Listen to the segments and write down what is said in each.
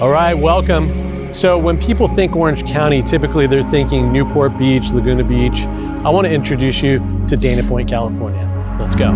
All right, welcome. So when people think Orange County, typically they're thinking Newport Beach, Laguna Beach. I want to introduce you to Dana Point, California. Let's go.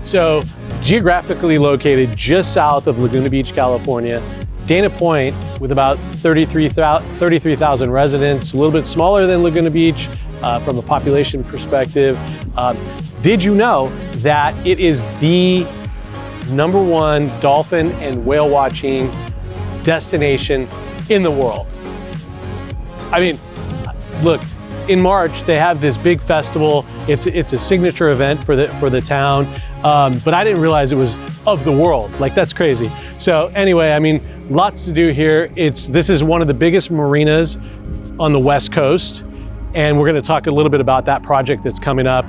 So geographically located just south of Laguna Beach, California, Dana Point, with about 33,000 residents, a little bit smaller than Laguna Beach from a population perspective. Did you know that it is the #1 dolphin and whale watching destination in the world? I mean, look, in March they have this big festival. It's a signature event for the town. But I didn't realize it was of the world. Like, that's crazy. So anyway, I mean, lots to do here. This is one of the biggest marinas on the West Coast, and we're going to talk a little bit about that project that's coming up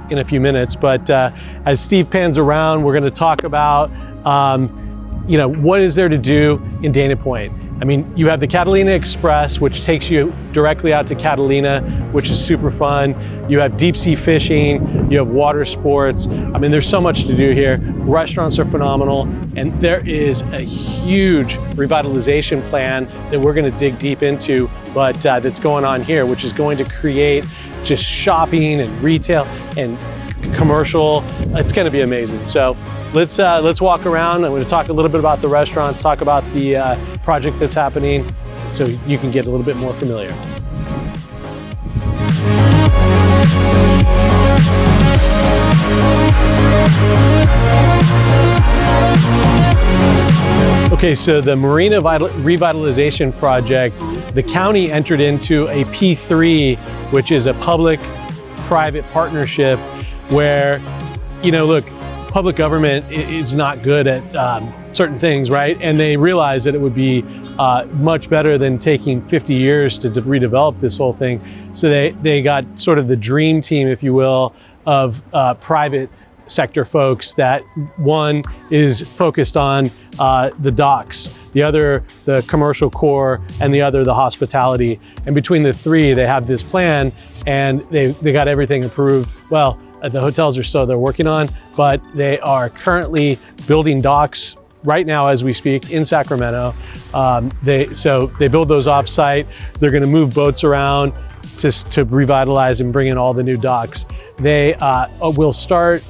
in a few minutes. But as Steve pans around, we're going to talk about what is there to do in Dana Point. I mean, you have the Catalina Express, which takes you directly out to Catalina, which is super fun. You have deep sea fishing, you have water sports. I mean, there's so much to do here. Restaurants are phenomenal, and there is a huge revitalization plan that we're gonna dig deep into, but that's going on here, which is going to create just shopping and retail and commercial. It's gonna be amazing. So let's walk around. I'm gonna talk a little bit about the restaurants, talk about the project that's happening, so you can get a little bit more familiar. Okay, so the Marina Revitalization Project, the county entered into a P3, which is a public-private partnership where, look, public government is not good at certain things, right? And they realized that it would be much better than taking 50 years to redevelop this whole thing. So they got sort of the dream team, if you will, of private sector folks. That one is focused on the docks, the other the commercial core, and the other the hospitality. And between the three, they have this plan, and they got everything approved. Well, the hotels are still they're working on, but they are currently building docks right now as we speak in Sacramento. They build those off-site. They're going to move boats around to revitalize and bring in all the new docks. They will start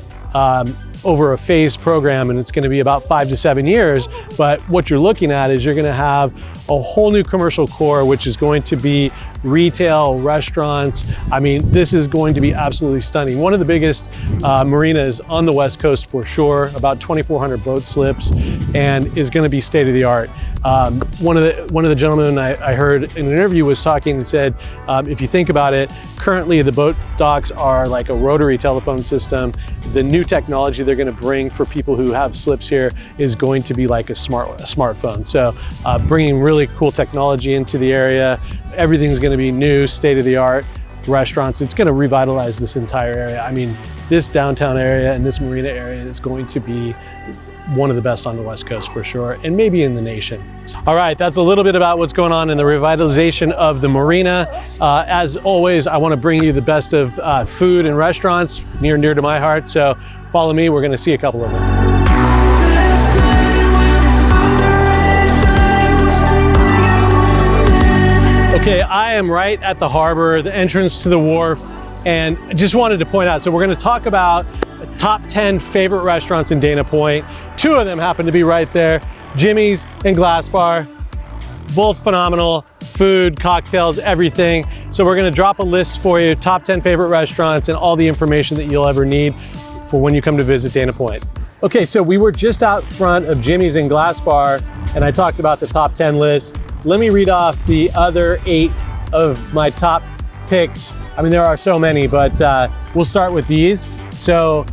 over a phased program, and it's going to be about 5 to 7 years. But what you're looking at is you're going to have a whole new commercial core, which is going to be retail, restaurants. I mean, this is going to be absolutely stunning. One of the biggest marinas on the West Coast for sure, about 2,400 boat slips, and is going to be state of the art. One of the gentlemen I heard in an interview was talking and said, if you think about it, currently the boat docks are like a rotary telephone system. The new technology they're going to bring for people who have slips here is going to be like a smartphone. So bringing really cool technology into the area. Everything's going to be new, state of the art restaurants. It's going to revitalize this entire area. I mean, this downtown area and this marina area is going to be one of the best on the West Coast for sure, and maybe in the nation. All right, that's a little bit about what's going on in the revitalization of the marina. As always, I want to bring you the best of food and restaurants near and dear to my heart. So follow me, we're going to see a couple of them. Okay, I am right at the harbor, the entrance to the wharf, and I just wanted to point out, so we're going to talk about top 10 favorite restaurants in Dana Point. 2 of them happen to be right there, Jimmy's and Glass Bar. Both phenomenal, food, cocktails, everything. So we're going to drop a list for you, top 10 favorite restaurants and all the information that you'll ever need for when you come to visit Dana Point. Okay, so we were just out front of Jimmy's and Glass Bar, and I talked about the top 10 list. Let me read off the other 8 of my top picks. I mean, there are so many, but we'll start with these. So,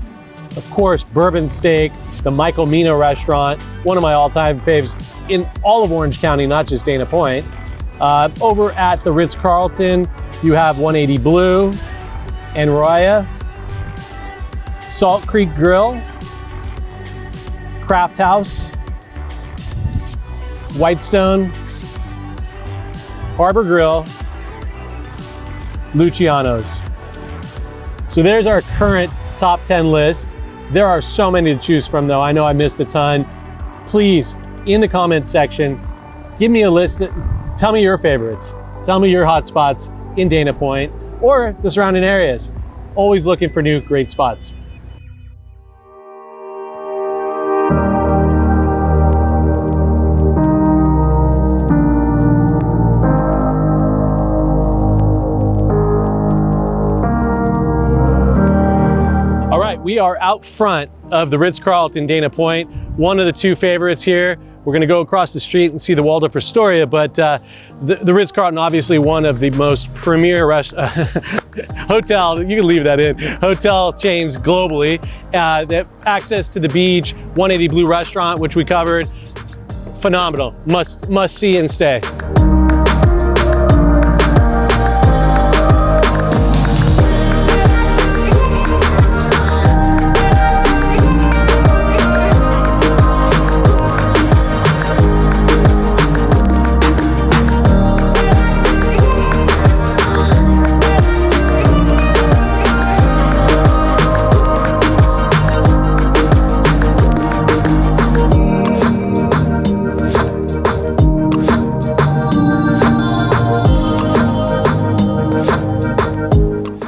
of course, Bourbon Steak, the Michael Mina restaurant, one of my all-time faves in all of Orange County, not just Dana Point. Over at the Ritz Carlton, you have 180 Blue and Raya. Salt Creek Grill, Craft House, Whitestone, Harbor Grill, Luciano's. So there's our current top 10 list. There are so many to choose from though. I know I missed a ton. Please, in the comments section, give me a list. Tell me your favorites. Tell me your hot spots in Dana Point or the surrounding areas. Always looking for new great spots. All right, we are out front of the Ritz Carlton Dana Point, one of the two favorites here. We're gonna go across the street and see the Waldorf Astoria, but the Ritz Carlton, obviously one of the most premier hotel, you can leave that in, hotel chains globally. They have access to the beach, 180 Blue Restaurant, which we covered. Phenomenal, must see and stay.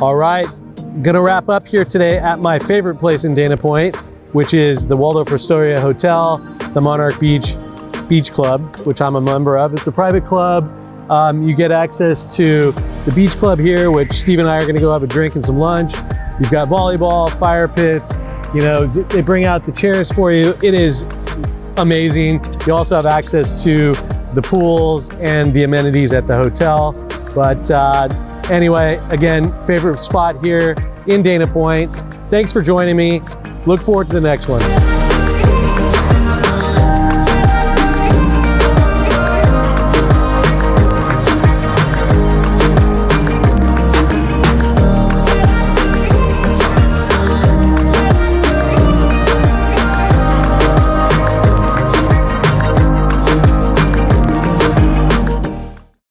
All right, gonna wrap up here today at my favorite place in Dana Point, which is the Waldorf Astoria Hotel, the Monarch Beach Club, which I'm a member of. It's a private club. You get access to the beach club here, which Steve and I are gonna go have a drink and some lunch. You've got volleyball, fire pits, you know, they bring out the chairs for you. It is amazing. You also have access to the pools and the amenities at the hotel. But anyway, again, favorite spot here in Dana Point. Thanks for joining me. Look forward to the next one.